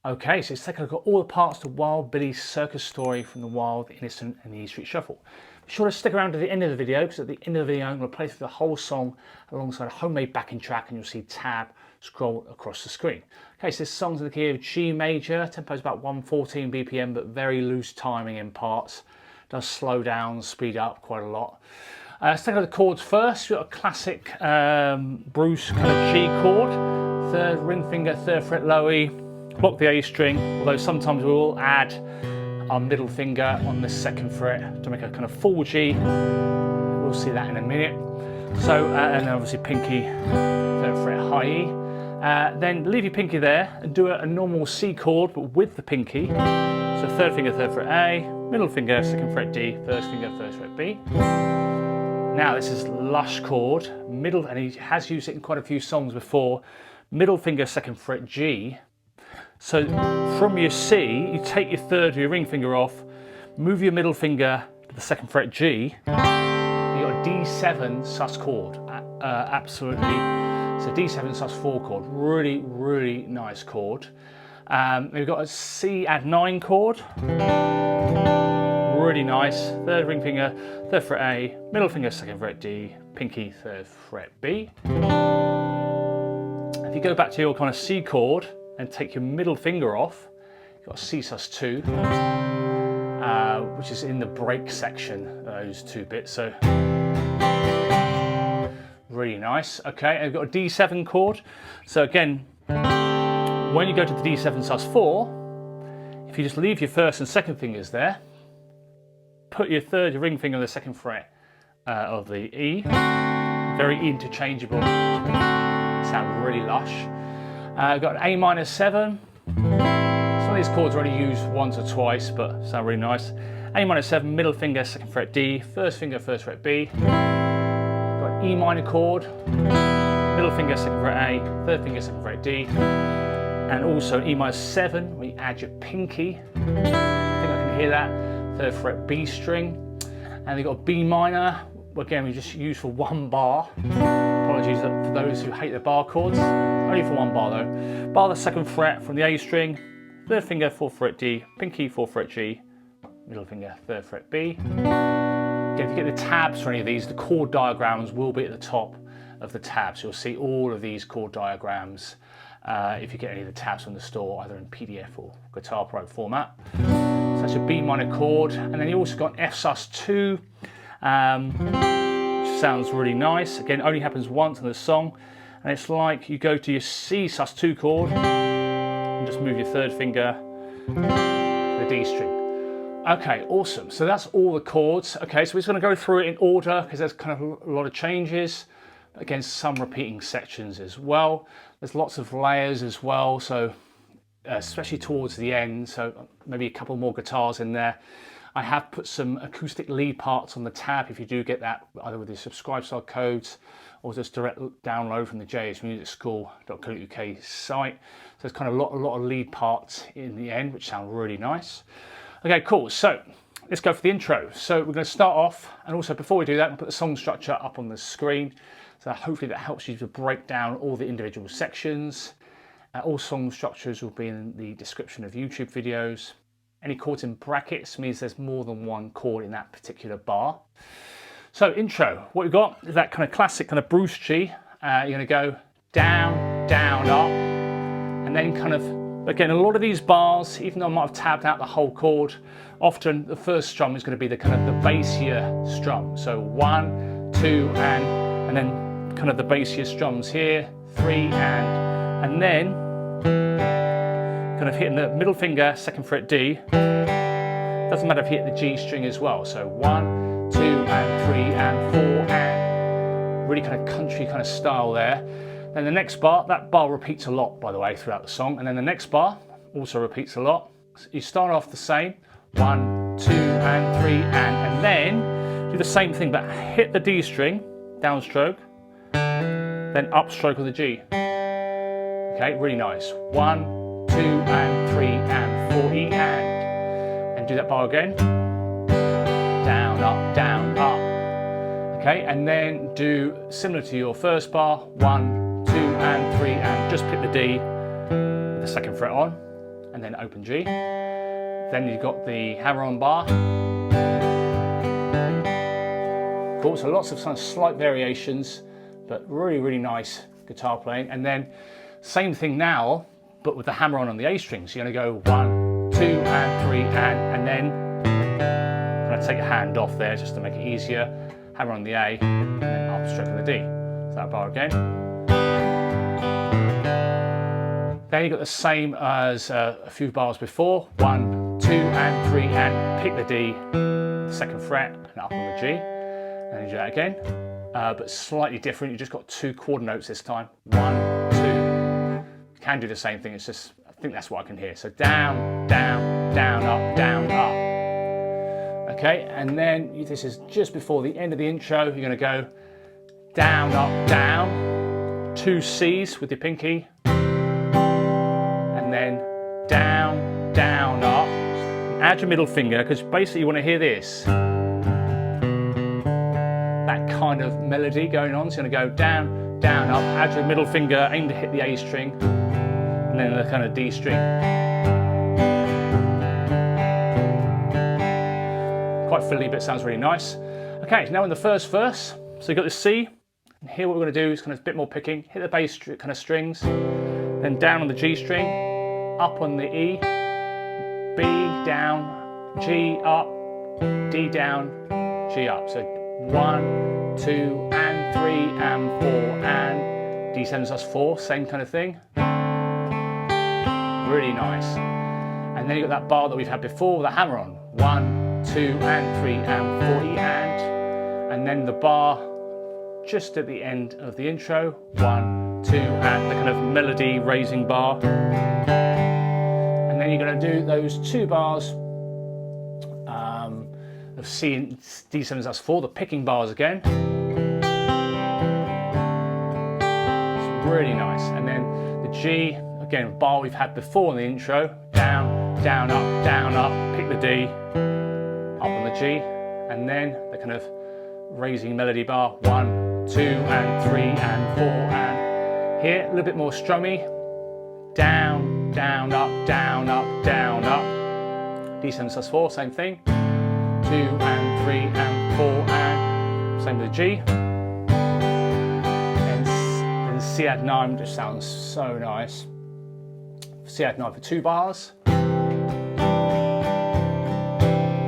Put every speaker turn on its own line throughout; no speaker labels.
Okay, so let's take a look at all the parts of Wild Billy's circus story from the Wild, the Innocent and the E Street Shuffle. Be sure to stick around to the end of the video, because at the end of the video I'm going to play through the whole song alongside a homemade backing track, and you'll see tab scroll across the screen. Okay, so this song's in the key of G major, tempo is about 114 BPM, but very loose timing in parts. Does slow down, speed up quite a lot. Let's take a look at the chords first. We've got a classic Bruce kind of G chord, third ring finger, third fret low E, block the A string, although sometimes we will add our middle finger on the second fret to make a kind of full G. We'll see that in a minute. So, and obviously pinky, third fret high E. Then leave your pinky there and do a normal C chord, but with the pinky. So third finger, third fret A, middle finger, second fret D, first finger, first fret B. Now this is lush chord, middle, and he has used it in quite a few songs before. Middle finger, second fret G. So from your C, you take your third or your ring finger off, move your middle finger to the second fret G. You got a D7 sus chord, absolutely. So D7 sus 4 chord, really, really nice chord. We've got a C add 9 chord. Really nice. Third ring finger, third fret A, middle finger, second fret D, pinky, third fret B. If you go back to your kind of C chord and take your middle finger off, you've got a C sus2, which is in the break section, those two bits. So really nice. Okay, and we've got a D7 chord. So again, when you go to the D7 sus4, if you just leave your first and second fingers there, put your third, your ring finger on the second fret of the E. Very interchangeable. Sound really lush. We've got an A minor 7. Some of these chords are only used once or twice, but sound really nice. A minor 7, middle finger, second fret D, first finger, first fret B. Got E minor chord, middle finger, second fret A, third finger, second fret D. And also E minor 7, where you add your pinky. I think I can hear that. Third fret B string, and they've got B minor, again we just use for one bar. Apologies for those who hate the bar chords, only for one bar though. Bar the second fret from the A string, third finger, fourth fret D, pinky, fourth fret G, middle finger, third fret B. Again, if you get the tabs for any of these, the chord diagrams will be at the top of the tabs. You'll see all of these chord diagrams if you get any of the tabs from the store, either in PDF or Guitar Pro format. So that's a B minor chord, and then you also got an F sus2, which sounds really nice. Again, only happens once in the song, and it's like you go to your C sus2 chord and just move your third finger to the D string. Okay, awesome. So that's all the chords. Okay, so we're just going to go through it in order because there's kind of a lot of changes. Again, some repeating sections as well. There's lots of layers as well, so especially towards the end, so maybe a couple more guitars in there. I have put some acoustic lead parts on the tab if you do get that, either with the subscribe style codes or just direct download from the jsmusicschool.co.uk site. So there's kind of a lot of lead parts in the end, which sound really nice. Okay, cool. So let's go for the intro. So we're going to start off, and also before we do that, we'll put the song structure up on the screen. So hopefully that helps you to break down all the individual sections. All song structures will be in the description of YouTube videos. Any chords in brackets means there's more than one chord in that particular bar. So intro, what we've got is that kind of classic kind of Bruce G. You're going to go down, down, up, and then kind of, again, a lot of these bars, even though I might have tabbed out the whole chord, often the first strum is going to be the kind of the bassier strum. So 1, 2, and then kind of the bassier strums here, 3, and then kind of hitting the middle finger, second fret D. Doesn't matter if you hit the G string as well. So 1, 2, and 3, and 4, and really kind of country kind of style there. Then the next bar, that bar repeats a lot, by the way, throughout the song. And then the next bar also repeats a lot. So you start off the same, 1, 2, and 3, and then do the same thing, but hit the D string, downstroke, then upstroke on the G. Okay, really nice. 1, 2, and 3, and 4, E, and do that bar again. Down, up, down, up. Okay, and then do similar to your first bar, 1, 2, and 3, and just pick the D with the second fret on. and then open G. Then you've got the hammer-on bar. Cool, so lots of kind of slight variations, but really, really nice guitar playing. And then same thing now, but with the hammer-on the A string. So you're going to go 1, 2, and 3, and then I'm going to take a hand off there just to make it easier. Hammer on the A, and then up stroking the D. So that bar again. Then you've got the same as a few bars before. 1, 2, and 3, and pick the D, second fret, and up on the G. And you do that again, but slightly different. You just got 2 chord notes this time. 1, 2. You can do the same thing. It's just, I think that's what I can hear. So down, down, down, up, down, up. Okay, and then this is just before the end of the intro. You're going to go down, up, down. 2 C's with your pinky. And then down, down, up. Add your middle finger, because basically you want to hear this. That kind of melody going on. So you're going to go down, down, up. Add your middle finger, aim to hit the A string, and then the kind of D string. Quite fiddly, but it sounds really nice. Okay, now in the first verse, so you've got the C, and here what we're going to do is kind of a bit more picking, hit the bass kind of strings, then down on the G string, up on the E, B down, G up, D down, G up. So 1, 2, and 3, and 4, and D7 sus 4, same kind of thing. Really nice. And then you've got that bar that we've had before with the hammer on. 1, 2, and 3, and 40, and then the bar just at the end of the intro. 1, 2, and the kind of melody raising bar. And then you're going to do those 2 bars of C and D7 sus 4, the picking bars again. It's really nice. And then the G, again, bar we've had before in the intro. Down, down, up, pick the D, up on the G, and then the kind of raising melody bar. 1, 2, and 3, and 4, and here a little bit more strummy. Down, down, up, down, up, down, up. D7 sus 4, same thing. 2, and 3, and 4, and same with the G. And C add 9 just sounds so nice. C add 9 for 2 bars.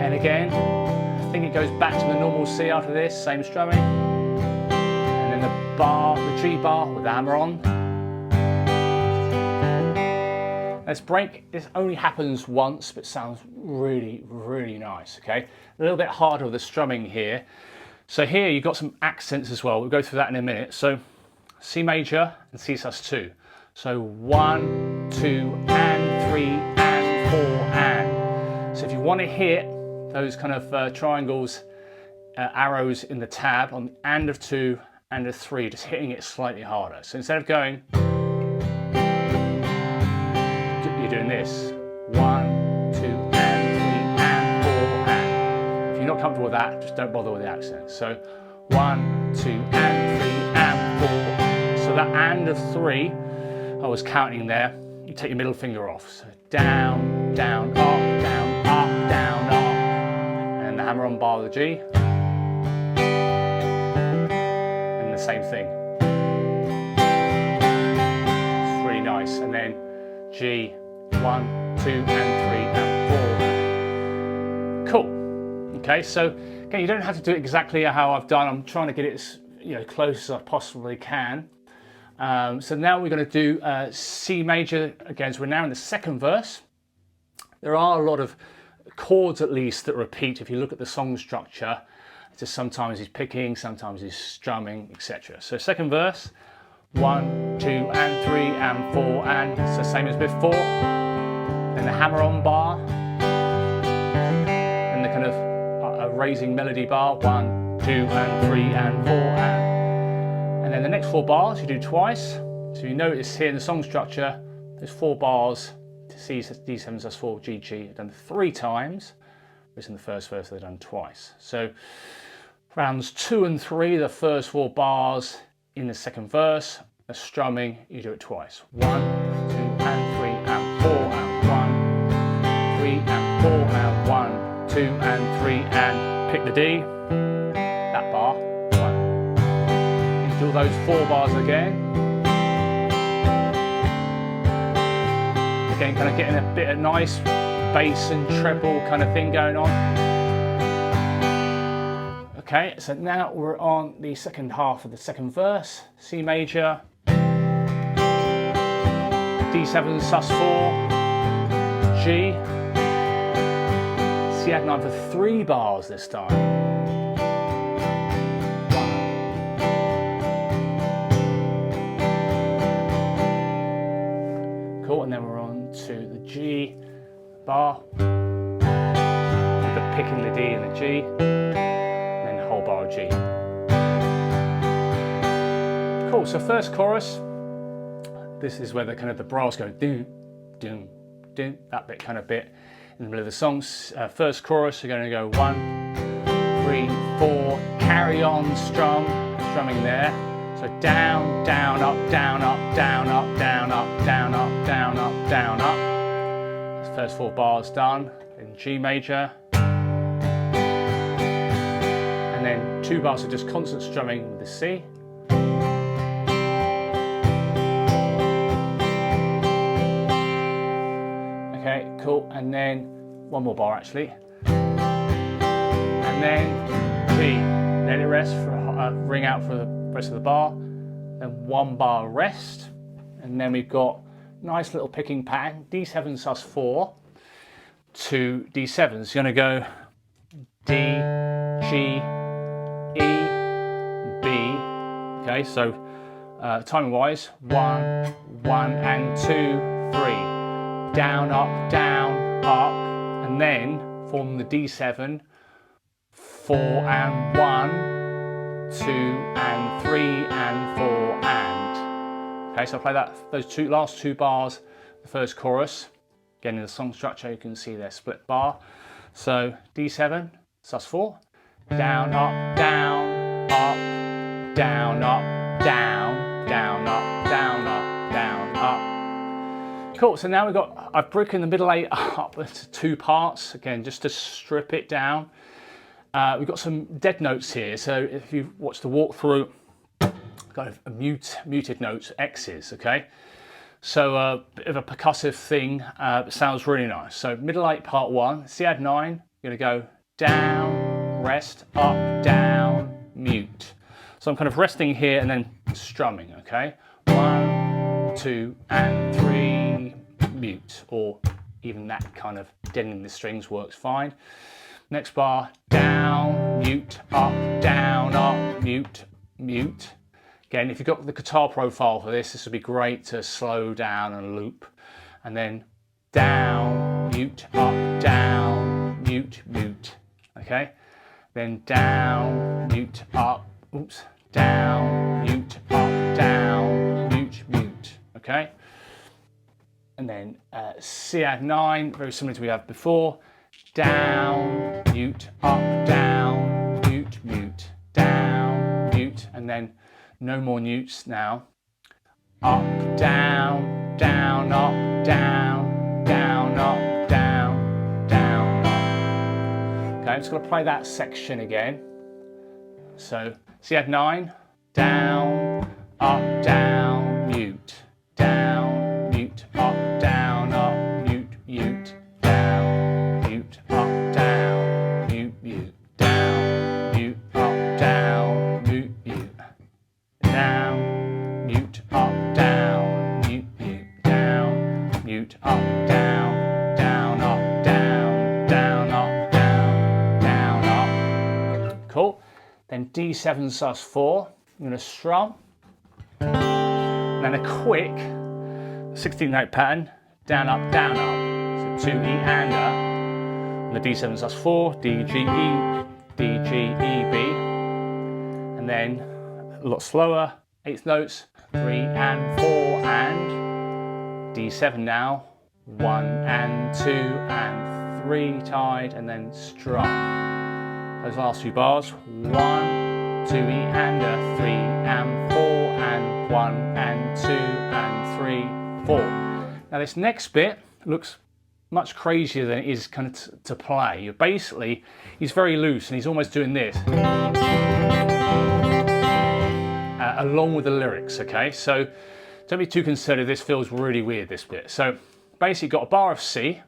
And again, I think it goes back to the normal C after this, same strumming. And then the bar, the G bar with the hammer on. This break, this only happens once, but sounds really, really nice, okay? A little bit harder with the strumming here. So here you've got some accents as well. We'll go through that in a minute. So C major and C sus 2. So 1, 2, and 3, and 4, and. So if you want to hit those kind of triangles, arrows in the tab on the and of 2 and of 3, just hitting it slightly harder. So instead of going, you're doing this. 1, 2, and 3, and 4, and. If you're not comfortable with that, just don't bother with the accent. So 1, 2, and 3, and 4. So that and of 3, I was counting there. You take your middle finger off. So down, down, up, down, up, down, up. And the hammer on bar of the G. And the same thing. It's really nice. And then G, 1, 2, and 3, and 4. Cool. Okay, so again, you don't have to do it exactly how I've done. I'm trying to get it as close as I possibly can. So now we're going to do C major again. So we're now in the second verse. There are a lot of chords, at least, that repeat if you look at the song structure. It's just sometimes he's picking, sometimes he's strumming, etc. So second verse, 1, 2, and 3, and 4, and it's the same as before. Then the hammer on bar, and the kind of a raising melody bar, 1, 2, and 3, and 4, and then the next 4 bars you do twice. So you notice here in the song structure, there's 4 bars to C, D7 sus 4, G, G, done 3 times, whereas in the first verse they're done twice. So rounds 2 and 3, the first 4 bars in the second verse, the strumming, you do it twice. 1, 2, and 3, and 4, and 1, 2 and 3 and pick the D, that bar. Right. You do those 4 bars again. Again, kind of getting a bit of nice bass and treble kind of thing going on. Okay, so now we're on the second half of the second verse. C major, D7 sus4, G, C add 9 for 3 bars this time. 1. Cool, and then we're on to the G bar, with the picking the D and the G, and then the whole bar of G. Cool, so first chorus, this is where the kind of the brass go doom, doom, doom, that bit kind of bit in the middle of the songs. First chorus, you're going to go 1, 3, 4, carry on strumming there. So down, down, up, down, up, down, up, down, up, down, up, down, up, down, up. That's first 4 bars done in G major. And then 2 bars of just constant strumming with the C. Okay, cool. And then 1 more bar actually. And then G. Let it rest for ring out for the rest of the bar, then 1 bar rest, and then we've got nice little picking pattern, D7 sus4 to D7. So you're going to go D, G, E, B. Okay, so timing wise, 1, 1 and 2, 3, down, up, and then form the D7, 4 and 1. 2 and 3 and 4 and. Okay, so I play those last 2 bars, the first chorus. Again, in the song structure, you can see their split bar. So D7, sus4, down, up, down, up, down, up, down, down, up, down, up, down, up. Cool. So now I've broken the middle 8 up into 2 parts. Again, just to strip it down. We've got some dead notes here, so if you watch the walkthrough, kind of muted notes, X's, okay? So a bit of a percussive thing, sounds really nice. So middle 8 part 1, C add 9, you're going to go down, rest, up, down, mute. So I'm kind of resting here and then strumming, okay? 1, 2 and 3, mute, or even that kind of deadening the strings works fine. Next bar, down, mute, mute, mute. Again, if you've got the guitar profile for this would be great to slow down and loop. And then down, mute, up, down, mute, mute. Okay? Then down, mute, up, oops, down, mute, up, down, mute, mute. Okay? And then C add 9, very similar to what we had before. Down, mute, up, down, mute, mute, down, mute, and then no more mutes now. Up, down, down, up, down, down, up, down, down, up. Okay, I'm just going to play that section again. So, C add 9, down, up, down, mute, down, mute, up, down, mute, mute. Up, down, down, up, down, down, up, down, down, up. Cool. Then D7 sus4. I'm going to strum. And then a quick 16th note pattern. Down, up, down, up. So 2 E and A. And the D7 sus4, D, G, E, D, G, E, B. And then a lot slower, 8th notes. 3 and 4 and. D7 now, 1 and 2 and 3 tied, and then strum. Those last 2 bars, 1, 2 E and A, 3 and 4 and 1 and 2 and 3, 4. Now this next bit looks much crazier than it is kind of to play. Basically, he's very loose and he's almost doing this along with the lyrics, okay? So don't be too concerned if this feels really weird, this bit. So basically you've got a bar of C,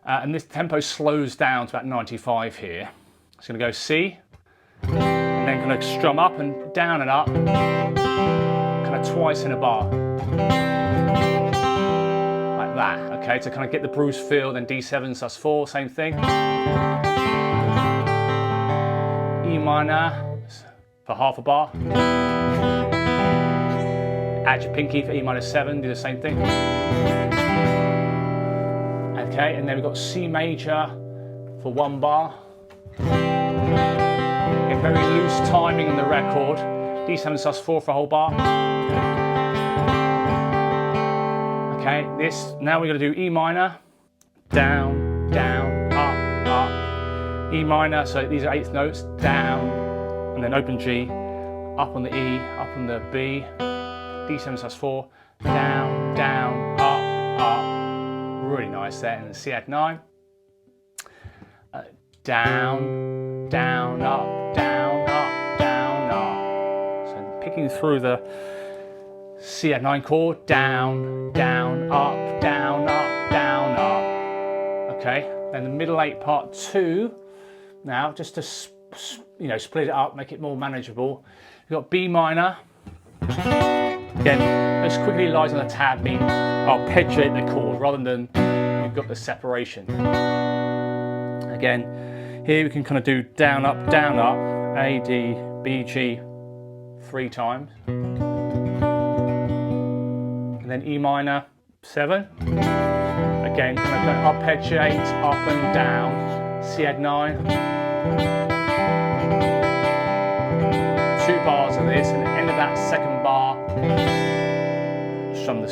and this tempo slows down to about 95 here. It's going to go C, and then going to strum up and down and up, kind of twice in a bar. Like that, okay? To kind of get the Bruce feel, then D7 sus4, same thing. E minor for half a bar. Add your pinky for E minor 7, do the same thing. Okay, and then we've got C major for 1 bar. Get very loose timing on the record. D7 sus4 for a whole bar. Okay, now we're going to do E minor, down, down, up, up. E minor, so these are 8th notes, down, and then open G, up on the E, up on the B. D7 sus4, down, down, up, up. Really nice there. And the C add 9. Down, down, up, down, up, down, up. So picking through the C add 9 chord, down, down, up, down, up, down, up. Okay, then the middle 8 part 2. Now, just to split it up, make it more manageable. We've got B minor. Again, let's quickly lies on the tab mean arpeggiate the chord rather than you've got the separation. Again, here we can kind of do down, up, A, D, B, G 3 times. And then E minor 7. Again, kind of arpeggiate up and down. C add 9. 2 bars of this, and at the end of that second bar, strum the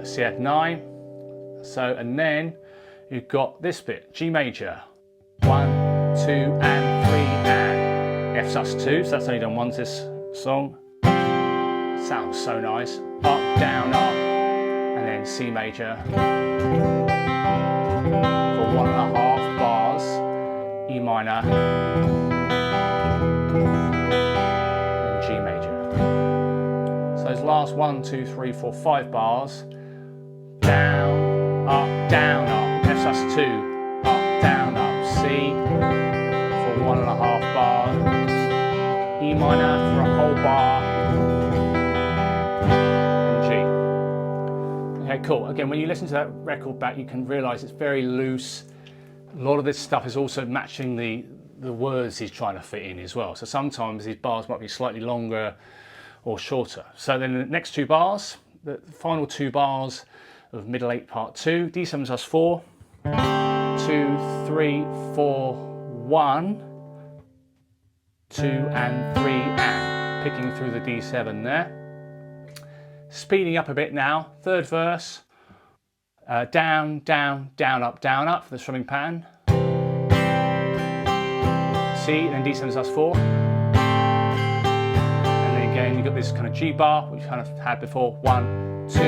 C add 9. So, and then you've got this bit, G major, 1, 2, and 3, and F sus2. So that's only done once this song. Sounds so nice. Up, down, up, and then C major for 1.5 bars. E minor. G major. So those last 1, 2, 3, 4, 5 bars, down, up, F sus2, up, down, up, C for 1.5 bar, E minor for a whole bar, and G. Okay, cool. Again, when you listen to that record back, you can realise it's very loose. A lot of this stuff is also matching the words he's trying to fit in as well. So sometimes these bars might be slightly longer or shorter. So then the next 2 bars, the final 2 bars of middle 8 part 2, D7 sus4, 2, 3, 4, 1, 2 and 3 and picking through the D7 there. Speeding up a bit now, 3rd verse, down, down, up for the strumming pattern. C, and then D7 sus4. And then again, you've got this kind of G bar, which you kind of had before. 1, 2, 3,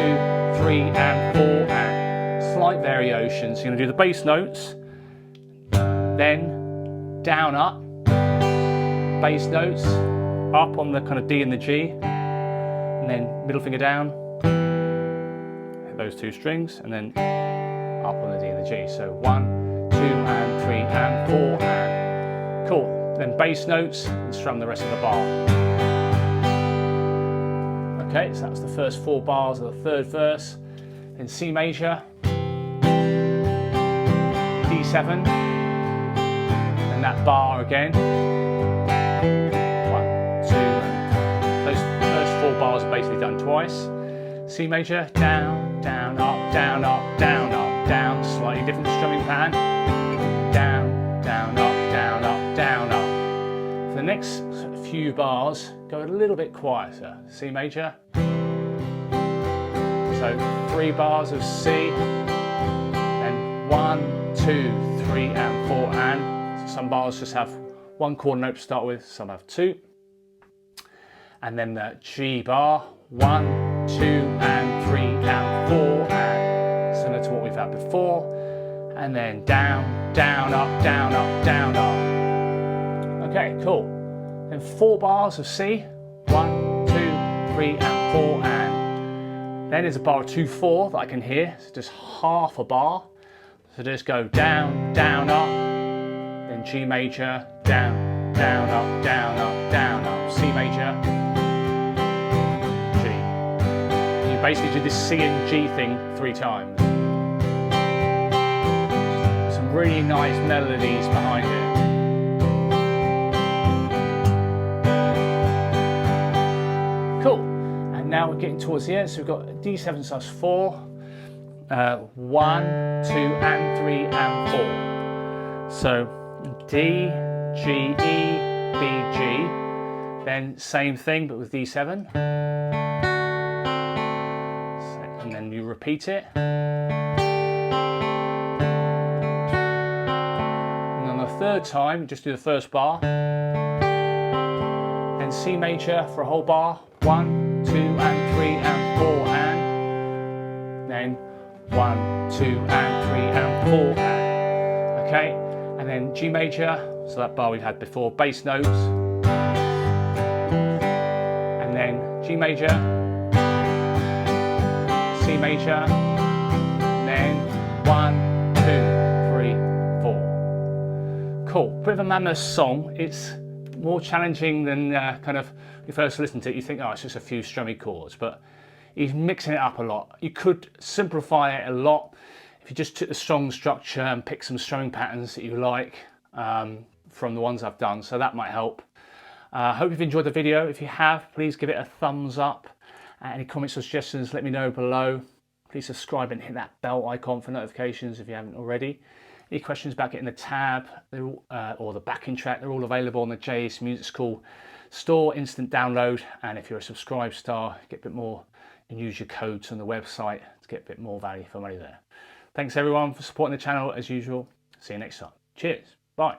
and 4, and slight variations. So you're going to do the bass notes, then down, up, bass notes, up on the kind of D and the G, and then middle finger down, hit those 2 strings, and then up on the D and the G. So 1, 2, and 3, and 4, and cool. Then bass notes and strum the rest of the bar. Okay, so that was the first 4 bars of the 3rd verse. Then C major, D7, and that bar again. 1, 2, and those first 4 bars are basically done twice. C major, down, down, up, down, up, down, up, down. Slightly different strumming pattern. Down, down, up, down, up, down, up. For the next few bars, go a little bit quieter. C major. So 3 bars of C, then 1, 2, 3, and 4, and. So some bars just have 1 chord note to start with, some have 2. And then the G bar, 1, 2, and 3, and 4, and similar to what we've had before. and then down, down, up, down, up, down, up. Okay, cool. Then 4 bars of C, 1, 2, 3, and 4, and then there's a bar of 2, 4 that I can hear, so just half a bar. So just go down, down, up, then G major, down, down, up, down, up, down, up, C major, G. You basically do this C and G thing 3 times. Some really nice melodies behind it. Cool. And now we're getting towards the end, so we've got D7 sus 4, 1, 2, and 3, and 4. So D, G, E, B, G. Then same thing, but with D7. And then you repeat it. And on the 3rd time, you just do the 1st bar. And C major for a whole bar. 1, 2, and 3, and 4, and then 1, 2, and 3, and 4, and okay, and then G major, so that bar we had before, bass notes, and then G major, C major, and then 1, 2, 3, 4. Cool, bit of a mammoth song. It's more challenging than kind of, when you first listen to it, you think, oh, it's just a few strummy chords, but he's mixing it up a lot. You could simplify it a lot if you just took the song structure and picked some strumming patterns that you like from the ones I've done, so that might help. Hope you've enjoyed the video. If you have, please give it a thumbs up. Any comments or suggestions, let me know below. Please subscribe and hit that bell icon for notifications if you haven't already. Any questions about getting the tab or the backing track, they're all available on the JS Music School store, instant download. And if you're a subscribe star, get a bit more and use your codes on the website to get a bit more value for money there. Thanks everyone for supporting the channel as usual. See you next time. Cheers. Bye.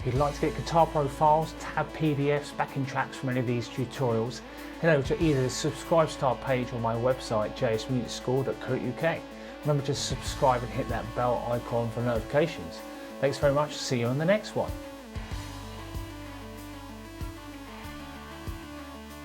If you'd like to get guitar profiles, tab PDFs, backing tracks from any of these tutorials, head over to either the Subscribe Star page or my website jsmusicschool.co.uk. Remember to subscribe and hit that bell icon for notifications. Thanks very much, see you on the next one.